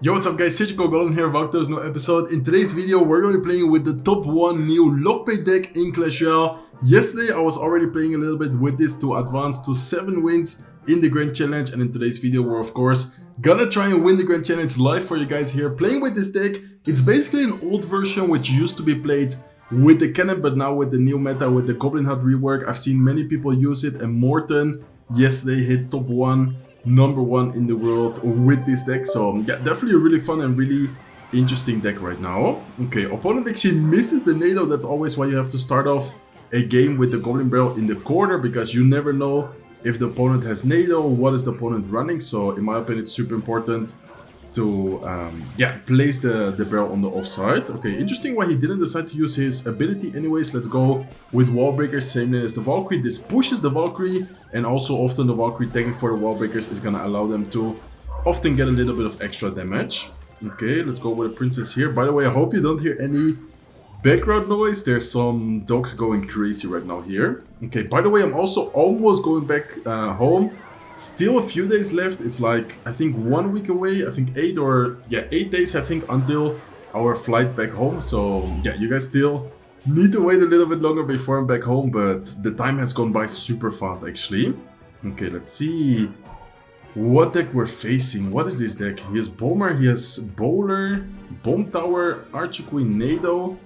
Yo, what's up guys, Goblin here, welcome to this new episode. In today's video, we're going to be playing with the top 1 new lockpick deck in Clash Royale. Yesterday, I was already playing a little bit with this to advance to 7 wins in the Grand Challenge. And in today's video, we're of course gonna try and win the Grand Challenge live for you guys here. Playing with this deck, it's basically an old version which used to be played with the cannon, but now with the new meta, with the Goblin Hut rework, I've seen many people use it. And Morton yesterday hit top 1. Number 1 in the world with this deck, so yeah, definitely a really fun and really interesting deck right now. Okay, opponent actually misses the NATO. That's always why you have to start off a game with the Goblin Barrel in the corner, because you never know if the opponent has NATO, what is the opponent running. So in my opinion, it's super important to place the barrel on the offside. Okay, interesting why he didn't decide to use his ability anyways. Let's go with Wall Breakers, same name as the Valkyrie. This pushes the Valkyrie, and also often the Valkyrie tagging for the Wall Breakers is gonna allow them to often get a little bit of extra damage. Okay, let's go with a Princess here. By the way, I hope you don't hear any background noise. There's some dogs going crazy right now here. Okay, by the way, I'm also almost going back home. Still a few days left. It's like, I think 1 week away. I think 8 days, I think, until our flight back home. So yeah, you guys still need to wait a little bit longer before I'm back home, but the time has gone by super fast actually. Okay, let's see what deck we're facing. What is this deck? He has Bomber, he has Bowler, Bomb Tower, Archer Queen, NATO.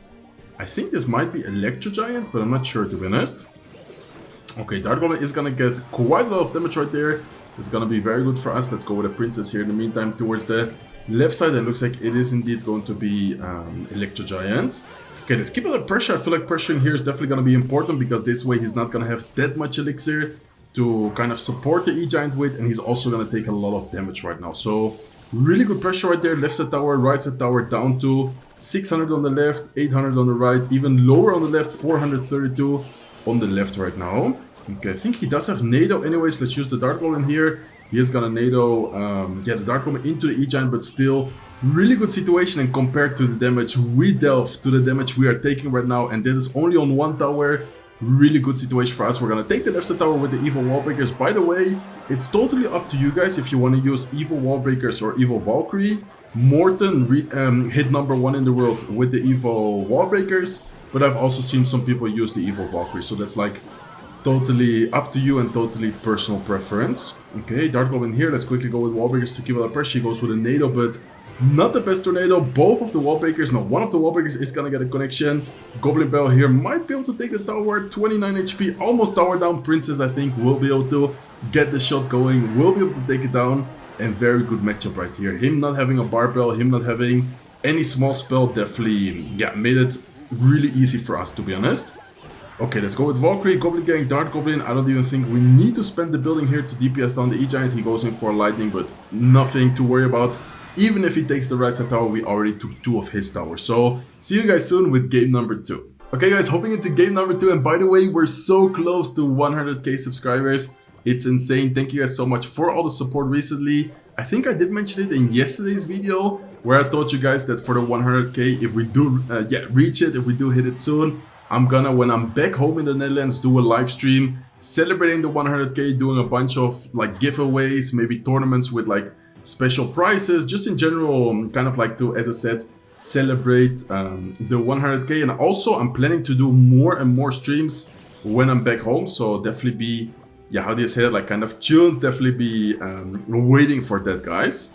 I think this might be Electro Giant, but I'm not sure, to be honest. Okay, Dart Goblin is gonna get quite a lot of damage right there. It's gonna be very good for us. Let's go with a Princess here in the meantime towards the left side. It looks like it is indeed going to be Electro Giant. Okay, let's keep under pressure. I feel like pressuring here is definitely gonna be important, because this way he's not gonna have that much elixir to kind of support the E-Giant with, and he's also gonna take a lot of damage right now. So really good pressure right there. Left side tower, right side tower down to 600 on the left, 800 on the right, even lower on the left, 432 on the left right now. Okay, I think he does have NATO anyways. Let's use the Dart Goblin here. He is gonna NATO, the Dart Goblin into the E-Giant, but still really good situation. And compared to the damage we dealt, to the damage we are taking right now, and that is only on 1 tower, really good situation for us. We're gonna take the left side tower with the Evil Wall Breakers. By the way, it's totally up to you guys if you want to use Evil Wall Breakers or Evil Valkyrie. Morton hit number 1 in the world with the Evil Wall Breakers, but I've also seen some people use the Evil Valkyrie, so that's like totally up to you and totally personal preference. Okay, Dart Goblin here. Let's quickly go with Wall Breakers to keep out the pressure. He goes with a NATO, but not the best tornado. Both of the Wall Breakers, no, one of the Wall Breakers is gonna get a connection. Goblin Barrel here might be able to take the tower. 29 HP, almost tower down. Princess, I think, will be able to get the shot going, will be able to take it down. And very good matchup right here. Him not having a barbell, him not having any small spell, definitely, yeah, made it really easy for us, to be honest. Okay, let's go with Valkyrie, Goblin Gang, Dart Goblin. I don't even think we need to spend the building here to DPS down the E-Giant. He goes in for Lightning, but nothing to worry about. Even if he takes the right side tower, we already took 2 of his towers. So, see you guys soon with game number 2. Okay guys, hopping into game number 2. And by the way, we're so close to 100k subscribers. It's insane. Thank you guys so much for all the support recently. I think I did mention it in yesterday's video, where I told you guys that for the 100k, if we do reach it, if we do hit it soon, I'm gonna, when I'm back home in the Netherlands, do a live stream celebrating the 100k, doing a bunch of like giveaways, maybe tournaments with like special prizes, just in general, kind of like to, as I said, celebrate the 100k. And also I'm planning to do more and more streams when I'm back home, so definitely be, yeah, how do you say it, like kind of tuned, definitely be waiting for that, guys.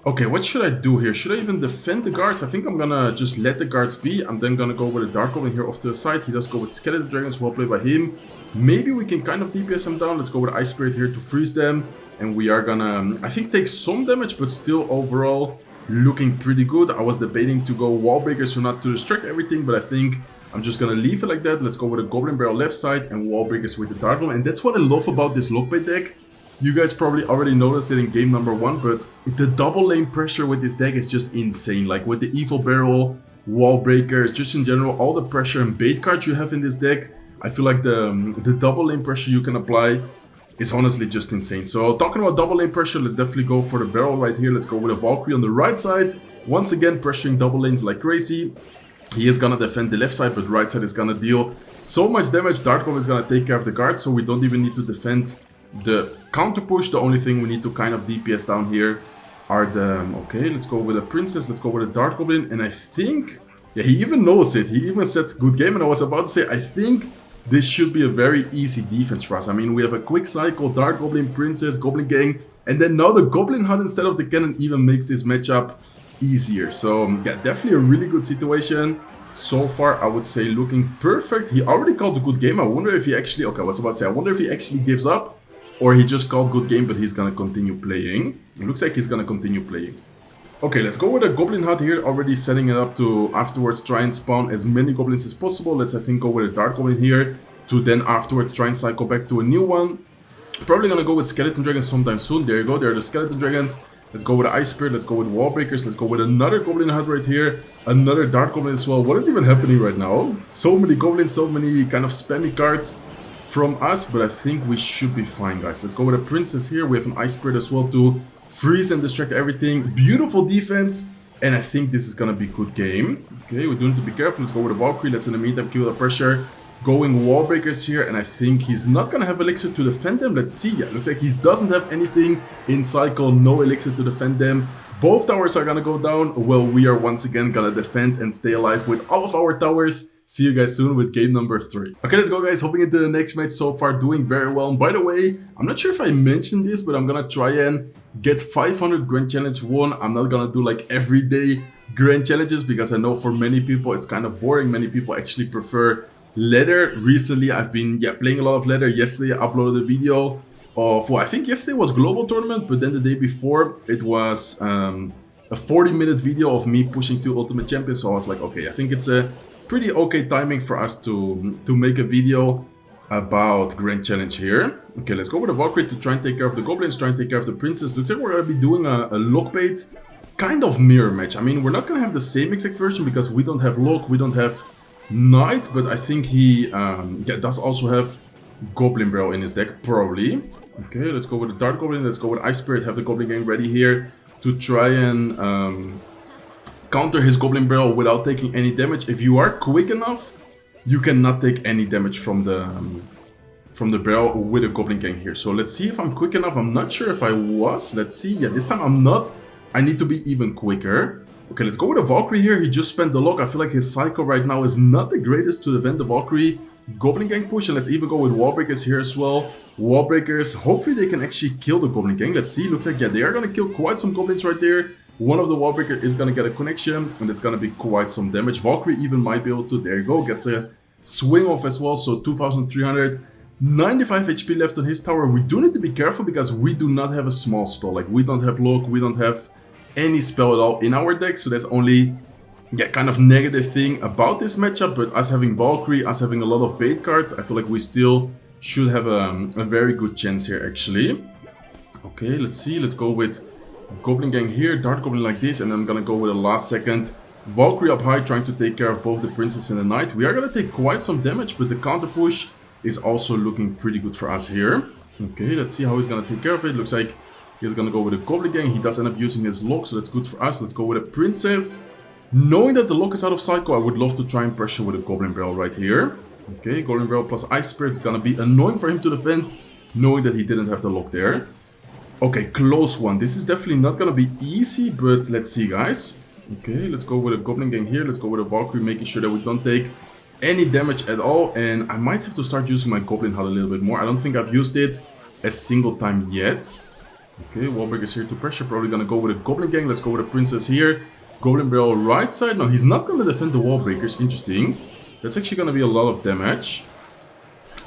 Okay, what should I do here? Should I even defend the guards? I think I'm gonna just let the guards be. I'm then gonna go with a Dark Goblin here off to the side. He does go with Skeleton Dragons, well played by him. Maybe we can kind of DPS him down. Let's go with Ice Spirit here to freeze them. And we are gonna, I think, take some damage, but still overall looking pretty good. I was debating to go Wall Breakers or not to distract everything, but I think I'm just gonna leave it like that. Let's go with a Goblin Barrel left side and Wall Breakers with the Dark Goblin. And that's what I love about this lockpick deck. You guys probably already noticed it in game number 1, but the double lane pressure with this deck is just insane. Like with the Evil Barrel, Wall Breakers, just in general, all the pressure and bait cards you have in this deck, I feel like the double lane pressure you can apply is honestly just insane. So talking about double lane pressure, let's definitely go for the barrel right here. Let's go with a Valkyrie on the right side. Once again, pressuring double lanes like crazy. He is gonna defend the left side, but right side is gonna deal so much damage. Dart Goblin is gonna take care of the guard, so we don't even need to defend the counter push. The only thing we need to kind of DPS down here are the... Okay, let's go with a princess, let's go with a dart goblin, and I think... Yeah, he even knows it. He even said good game, and I was about to say, I think this should be a very easy defense for us. I mean, we have a quick cycle, dart goblin, princess, goblin gang, and then now the goblin hut instead of the cannon even makes this matchup easier. So yeah, definitely a really good situation. So far, I would say looking perfect. He already called a good game. I wonder if he actually... Okay, I was about to say, I wonder if he actually gives up, or he just called good game, but he's gonna continue playing. It looks like he's gonna continue playing. Okay, let's go with a goblin hut here, already setting it up to afterwards try and spawn as many goblins as possible. Let's, I think, go with a dart goblin here to then afterwards try and cycle back to a new one. Probably gonna go with skeleton dragons sometime soon. There you go, there are the skeleton dragons. Let's go with the ice spirit, let's go with wall breakers, let's go with another goblin hut right here. Another dart goblin as well. What is even happening right now? So many goblins, so many kind of spammy cards from us, but I think we should be fine, guys. Let's go with a princess here. We have an ice spirit as well to freeze and distract everything. Beautiful defense, and I think this is gonna be a good game. Okay, we do need to be careful. Let's go with a Valkyrie. Let's in the meantime kill the pressure. Going wall breakers here, and I think he's not gonna have elixir to defend them. Let's see. Yeah, looks like he doesn't have anything in cycle. No elixir to defend them. Both towers are gonna go down. Well, we are once again gonna defend and stay alive with all of our towers. See you guys soon with game number 3. Okay, let's go, guys. Hopping into the next match. So far doing very well. And by the way, I'm not sure if I mentioned this, but I'm gonna try and get 500 grand challenge 1. I'm not gonna do like everyday grand challenges because I know for many people it's kind of boring. Many people actually prefer ladder. Recently I've been playing a lot of ladder. Yesterday I uploaded a video of, well, I think yesterday was global tournament, but then the day before it was a 40-minute video of me pushing to ultimate champion. So I was like, okay, I think it's a pretty okay timing for us to make a video about grand challenge here. Okay, let's go with a Valkyrie to try and take care of the goblins, try and take care of the princess. Looks like we're gonna be doing a lock bait kind of mirror match. I mean, we're not gonna have the same exact version because we don't have lock, we don't have knight, but I think he does also have goblin barrel in his deck, probably. Okay, let's go with the dart goblin, let's go with ice spirit, have the goblin gang ready here to try and counter his goblin barrel without taking any damage. If you are quick enough, you cannot take any damage from the barrel with a goblin gang here. So let's see if I'm quick enough. I'm not sure if I was. Let's see. Yeah, this time I'm not. I need to be even quicker. Okay, let's go with a Valkyrie here. He just spent the lock. I feel like his cycle right now is not the greatest to defend the Valkyrie goblin gang push. And let's even go with wall breakers here as well. Wall breakers. Hopefully they can actually kill the goblin gang. Let's see. Looks like, yeah, they are going to kill quite some goblins right there. One of the wall breaker is going to get a connection, and it's going to be quite some damage. Valkyrie even might be able to, there you go, gets a swing off as well. So 2,395 HP left on his tower. We do need to be careful because we do not have a small spell. Like, we don't have lock, we don't have any spell at all in our deck. So that's only, kind of negative thing about this matchup. But us having Valkyrie, us having a lot of bait cards, I feel like we still should have a very good chance here, actually. Okay, let's see. Let's go with goblin gang here, dart goblin like this, and then I'm gonna go with a last second Valkyrie up high, trying to take care of both the princess and the knight. We are gonna take quite some damage, but the counter push is also looking pretty good for us here. Okay, let's see how he's gonna take care of it. Looks like he's gonna go with a goblin gang. He does end up using his lock, so that's good for us. Let's go with a princess. Knowing that the lock is out of cycle, I would love to try and pressure with a goblin barrel right here. Okay, goblin barrel plus ice spirit is gonna be annoying for him to defend, knowing that he didn't have the lock there. Okay, close one. This is definitely not gonna be easy, but let's see, guys. Okay, let's go with a goblin gang here. Let's go with a Valkyrie, making sure that we don't take any damage at all. And I might have to start using my goblin hut a little bit more. I don't think I've used it a single time yet. Okay, wall breakers here to pressure. Probably gonna go with a goblin gang. Let's go with a princess here. Goblin barrel right side. No, he's not gonna defend the wall breakers. Interesting. That's actually gonna be a lot of damage.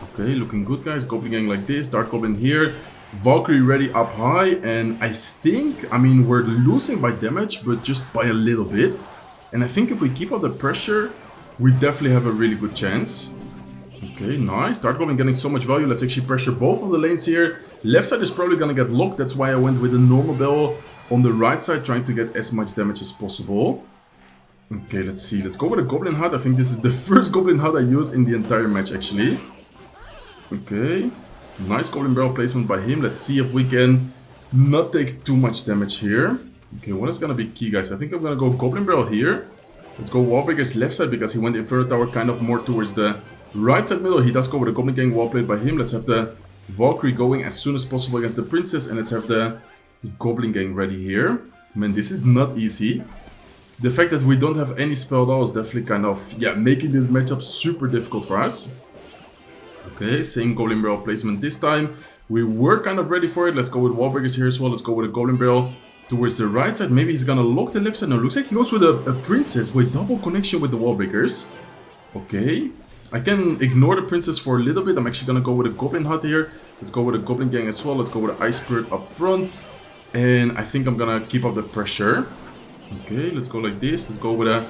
Okay, looking good, guys. Goblin gang like this. Dark goblin here. Valkyrie ready up high, and I think, I mean, we're losing by damage, but just by a little bit. And I think if we keep up the pressure, we definitely have a really good chance. Okay, nice. Dark Goblin getting so much value. Let's actually pressure both of the lanes here. Left side is probably gonna get locked. That's why I went with a normal barrel on the right side, trying to get as much damage as possible. Okay, let's see. Let's go with a Goblin hut. I think this is the first Goblin hut I use in the entire match, actually. Okay. Nice Goblin barrel placement by him. Let's see if we can not take too much damage here. Okay, what is gonna be key, guys? I think I'm gonna go Goblin barrel here. Let's go Wallbreaker's left side because he went inverted tower kind of more towards the right side middle. He does go with a Goblin gang wall played by him. Let's have the Valkyrie going as soon as possible against the Princess, and let's have the Goblin gang ready here. Man, this is not easy. The fact that we don't have any spell at all is definitely kind of, yeah, making this matchup super difficult for us. Okay, same Goblin Barrel placement this time. We were kind of ready for it. Let's go with Wall Breakers here as well. Let's go with a Goblin Barrel towards the right side. Maybe he's gonna lock the left side. No, looks like he goes with a Princess with double connection with the Wall Breakers. Okay, I can ignore the Princess for a little bit. I'm actually gonna go with a Goblin Hut here. Let's go with a Goblin Gang as well. Let's go with an Ice Spirit up front. And I think I'm gonna keep up the pressure. Okay, let's go like this. Let's go with a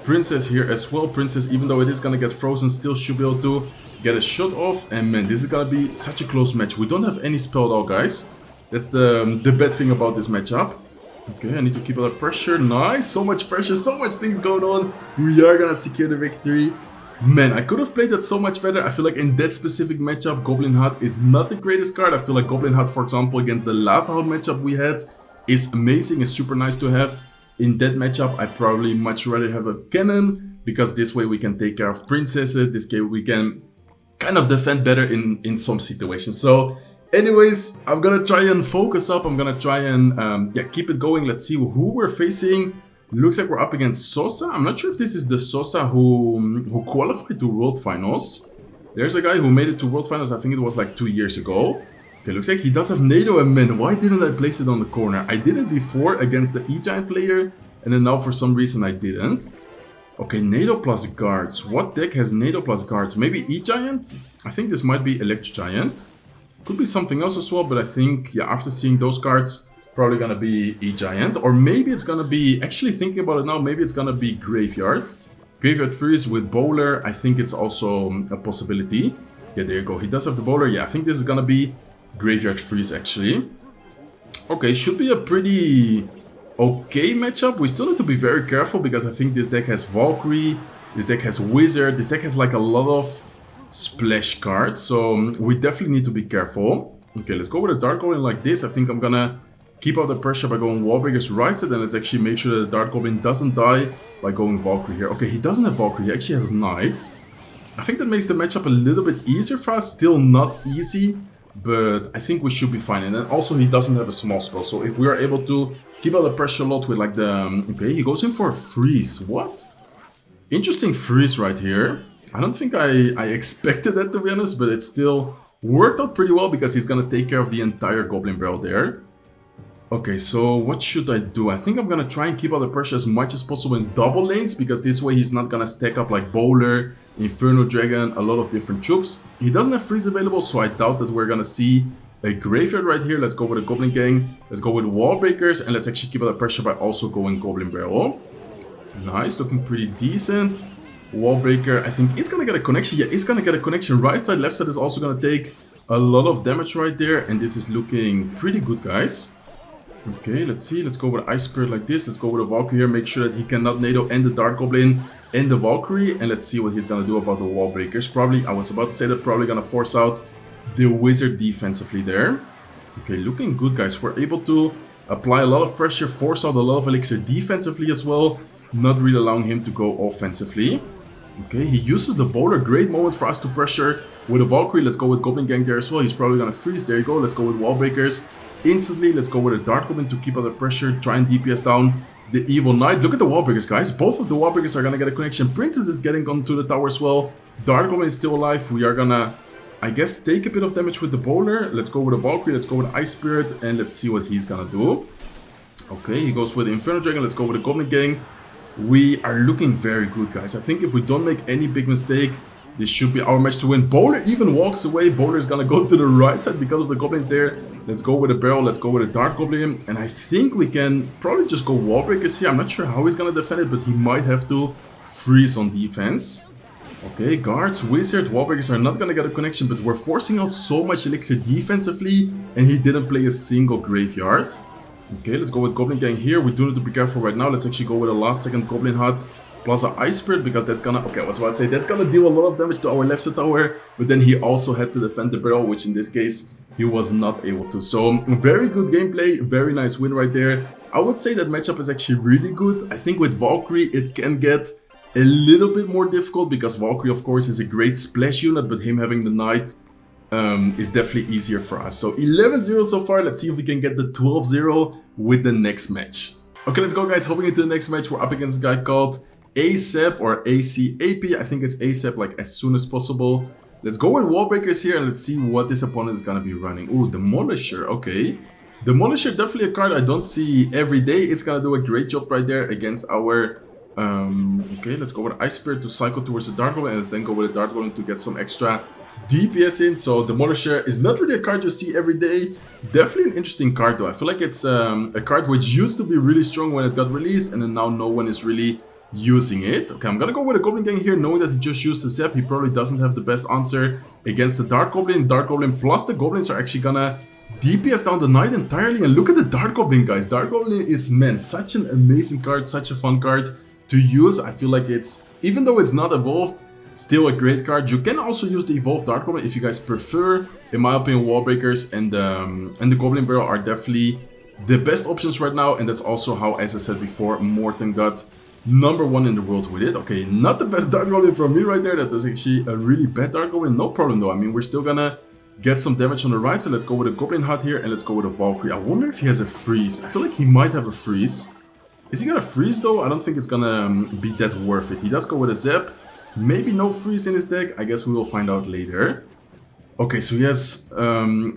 Princess here as well. Princess, even though it is gonna get frozen, still should be able to get a shot off. And man, this is gonna be such a close match. We don't have any spell at all, guys. That's the bad thing about this matchup. Okay, I need to keep up the pressure. Nice, so much pressure, so much things going on. We are gonna secure the victory. Man, I could have played that so much better. I feel like in that specific matchup, Goblin Hut is not the greatest card. I feel like Goblin Hut, for example, against the Lava Hut matchup we had, is amazing. It's super nice to have. In that matchup, I'd probably much rather have a cannon, because this way we can take care of princesses. This way we can kind of defend better in some situations. So anyways, I'm gonna try and focus up. I'm gonna try and yeah, keep it going. Let's see who we're facing. Looks like we're up against Sosa. I'm not sure if this is the Sosa who qualified to World Finals. There's a guy who made it to World Finals, I think it was like 2 years ago. Okay, looks like he does have NATO, and man, why didn't I place it on the corner? I did it before against the E-Giant player, and then now for some reason I didn't. Okay, NATO plus guards. What deck has NATO plus guards? Maybe E-Giant? I think this might be Electro Giant. Could be something else as well, but I think, yeah, after seeing those cards, probably gonna be E-Giant. Or maybe it's gonna be, actually thinking about it now, maybe it's gonna be Graveyard. Graveyard Freeze with Bowler, I think it's also a possibility. Yeah, there you go. He does have the Bowler. Yeah, I think this is gonna be Graveyard Freeze, actually. Okay, should be a pretty okay matchup. We still need to be very careful, because I think this deck has Valkyrie, this deck has Wizard, this deck has like a lot of splash cards, so we definitely need to be careful. Okay, let's go with a Dark Goblin like this. I think I'm gonna keep up the pressure by going Wallbreaker's right side, and let's actually make sure that the Dark Goblin doesn't die by going Valkyrie here. Okay, he doesn't have Valkyrie, he actually has Knight. I think that makes the matchup a little bit easier for us. Still not easy, but I think we should be fine. And then also he doesn't have a small spell, so if we are able to keep up the pressure a lot with like the... Okay, he goes in for a freeze. What? Interesting freeze right here. I don't think I expected that, to be honest, but it still worked out pretty well, because he's gonna take care of the entire Goblin Barrel there. Okay, so what should I do? I think I'm gonna try and keep up the pressure as much as possible in double lanes, because this way he's not gonna stack up like Bowler, Inferno Dragon, a lot of different troops. He doesn't have freeze available, so I doubt that we're gonna see a Graveyard right here. Let's go with a Goblin Gang, let's go with Wall Breakers, and let's actually keep up the pressure by also going Goblin Barrel. Nice, looking pretty decent. Wall Breaker, I think he's gonna get a connection. Yeah, he's gonna get a connection. Right side, left side is also gonna take a lot of damage right there, and this is looking pretty good, guys. Okay, let's see. Let's go with Ice Spirit like this. Let's go with a Valkyrie here. Make sure that he cannot NATO and the Dark Goblin and the Valkyrie. And let's see what he's gonna do about the Wall Breakers. Probably, I was about to say that, probably gonna force out the Wizard defensively there. Okay, looking good, guys. We're able to apply a lot of pressure, force out a lot of Elixir defensively as well. Not really allowing him to go offensively. Okay, he uses the Bowler. Great moment for us to pressure with a Valkyrie. Let's go with Goblin Gang there as well. He's probably gonna freeze. There you go. Let's go with Wall Breakers. Instantly, let's go with a Dark Goblin to keep up the pressure, try and DPS down the Evil Knight. Look at the Wall Breakers, guys. Both of the Wall Breakers are gonna get a connection. Princess is getting onto the tower as well. Dark Goblin is still alive. We are gonna, I guess, take a bit of damage with the Bowler. Let's go with a Valkyrie, let's go with Ice Spirit, and let's see what he's gonna do. Okay, he goes with the Inferno Dragon. Let's go with the Goblin Gang. We are looking very good, guys. I think if we don't make any big mistake, this should be our match to win. Bowler even walks away. Bowler is gonna go to the right side because of the Goblins there. Let's go with a Barrel. Let's go with a Dark Goblin. And I think we can probably just go Wall Breakers here. I'm not sure how he's gonna defend it, but he might have to freeze on defense. Okay, Guards, Wizard, Wall Breakers are not gonna get a connection, but we're forcing out so much Elixir defensively, and he didn't play a single Graveyard. Okay, let's go with Goblin Gang here. We do need to be careful right now. Let's actually go with a last second Goblin Hut plus an Ice Spirit, because that's gonna... Okay, I was about to say, that's gonna deal a lot of damage to our left side tower, but then he also had to defend the Barrel, which in this case, he was not able to. So, very good gameplay, very nice win right there. I would say that matchup is actually really good. I think with Valkyrie, it can get a little bit more difficult, because Valkyrie, of course, is a great splash unit, but him having the Knight is definitely easier for us. So 11-0 so far. Let's see if we can get the 12-0 with the next match. Okay, let's go, guys. Hopping into the next match, we're up against a guy called ASAP or ACAP. I think it's ASAP, like as soon as possible. Let's go with wall breakers here and let's see what this opponent is gonna be running. Ooh, Demolisher. Okay, Demolisher, definitely a card I don't see every day. It's gonna do a great job right there against our okay, let's go with Ice Spirit to cycle towards the Dark Goblin, and let's then go with the Dark Goblin to get some extra DPS in. So Demolisher is not really a card you see every day. Definitely an interesting card though. I feel like it's a card which used to be really strong when it got released, and then now no one is really using it. Okay, I'm gonna go with a Goblin Gang here, knowing that he just used the Zap. He probably doesn't have the best answer against the Dark Goblin. Dark Goblin plus the Goblins are actually gonna DPS down the Knight entirely. And look at the Dark Goblin, guys. Dark Goblin is, man, such an amazing card, such a fun card to use. I feel like it's, even though it's not evolved, still a great card. You can also use the evolved Dark Goblin if you guys prefer. In my opinion, Wall Breakers and the Goblin Barrel are definitely the best options right now. And that's also how, as I said before, Morten got #1 in the world with it. Okay, not the best Dark Goblin from me right there. That is actually a really bad Dark Goblin. No problem though. I mean, we're still gonna get some damage on the right. So let's go with a Goblin Hut here and let's go with a Valkyrie. I wonder if he has a freeze. I feel like he might have a freeze. Is he gonna freeze though? I don't think it's gonna be that worth it. He does go with a Zap. Maybe no freeze in his deck. I guess we will find out later. Okay, so he has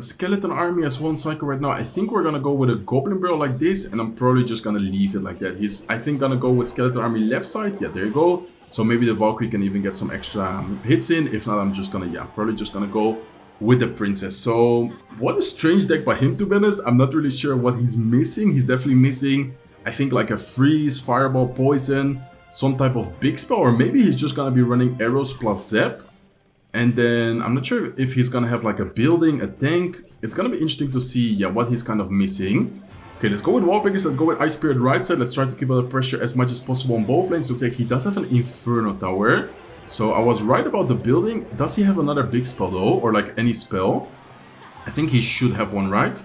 Skeleton Army as one cycle right now. I think we're gonna go with a Goblin Barrel like this, and I'm probably just gonna leave it like that. He's, I think, gonna go with Skeleton Army left side. Yeah, there you go. So maybe the Valkyrie can even get some extra hits in. If not, I'm just gonna, yeah, probably just gonna go with the Princess. So what a strange deck by him, to be honest. I'm not really sure what he's missing. He's definitely missing, I think, like a freeze, fireball, poison, some type of big spell, or maybe he's just gonna be running arrows plus Zap. And then I'm not sure if he's gonna have like a building, a tank. It's gonna be interesting to see, yeah, what he's kind of missing. Okay, let's go with Wall Breakers. Let's go with Ice Spirit right side. Let's try to keep out the pressure as much as possible on both lanes. Looks like he does have an Inferno Tower. So I was right about the building. Does he have another big spell though, or like any spell? I think he should have one, right?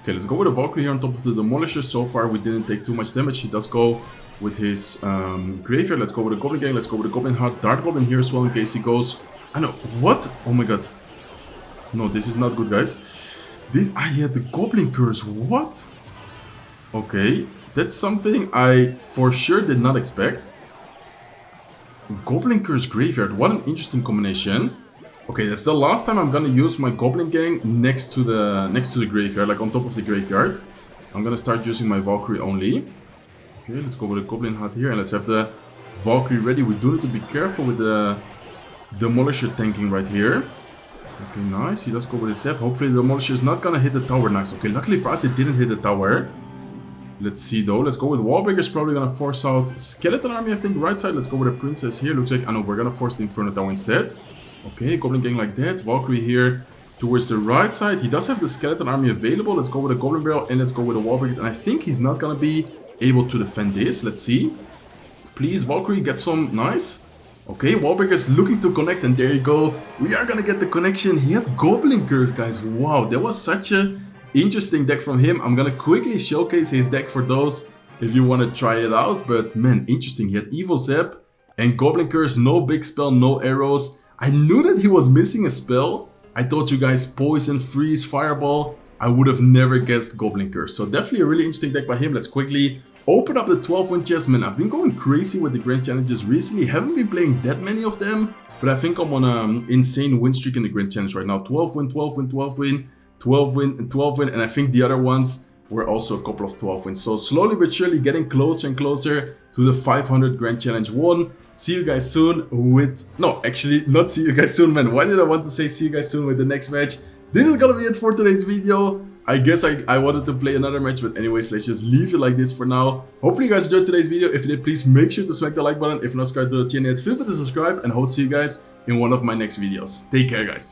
Okay, let's go with a Valkyrie here on top of the Demolisher. So far we didn't take too much damage. He does go with his Graveyard. Let's go with a Goblin Gang. Let's go with a Goblin Heart. Dark Goblin here as well in case he goes. I know, what? Oh my god. No, this is not good, guys. This, he had the Goblin Curse, what? Okay, that's something I for sure did not expect. Goblin Curse Graveyard, what an interesting combination. Okay, that's the last time I'm gonna use my Goblin Gang next to the graveyard, like on top of the graveyard. I'm gonna start using my Valkyrie only. Okay, let's go with a Goblin Hut here and let's have the Valkyrie ready. We do need to be careful with the Demolisher tanking right here. Okay, nice. He does go with his Zap. Hopefully the Demolisher is not gonna hit the tower next. Okay, luckily for us it didn't hit the tower. Let's see though. Let's go with Wall Breakers. Probably gonna force out Skeleton Army, I think, right side. Let's go with a Princess here. Looks like, I know, we're gonna force the Inferno Tower instead. Okay, Goblin Gang like that. Valkyrie here towards the right side. He does have the Skeleton Army available. Let's go with a Goblin Barrel and let's go with the Wall Breakers. And I think he's not gonna be able to defend this. Let's see. Please, Valkyrie, get some. Nice. Okay, Wall Breakers looking to connect, and there you go. We are gonna get the connection. He had Goblin Curse, guys. Wow, that was such a interesting deck from him. I'm gonna quickly showcase his deck for those if you want to try it out. But man, interesting. He had Evil Zap and Goblin Curse, no big spell, no arrows. I knew that he was missing a spell. I told you guys Poison, Freeze, Fireball. I would have never guessed Goblin Curse. So definitely a really interesting deck by him. Let's quickly open up the 12-win chest. Man, I've been going crazy with the Grand Challenges recently. Haven't been playing that many of them, but I think I'm on an insane win streak in the Grand Challenge right now. 12 win, 12 win, 12 win, 12 win, and 12 win. And I think the other ones were also a couple of 12 wins. So slowly but surely getting closer and closer to the 500 Grand Challenge 1. See you guys soon with... No, actually, not see you guys soon, man. Why did I want to say see you guys soon with the next match? This is gonna be it for today's video. I guess I wanted to play another match, but anyways, let's just leave it like this for now. Hopefully you guys enjoyed today's video. If you did, please make sure to smack the like button. If you're not subscribed to the channel yet, feel free to subscribe, and I hope to see you guys in one of my next videos. Take care, guys.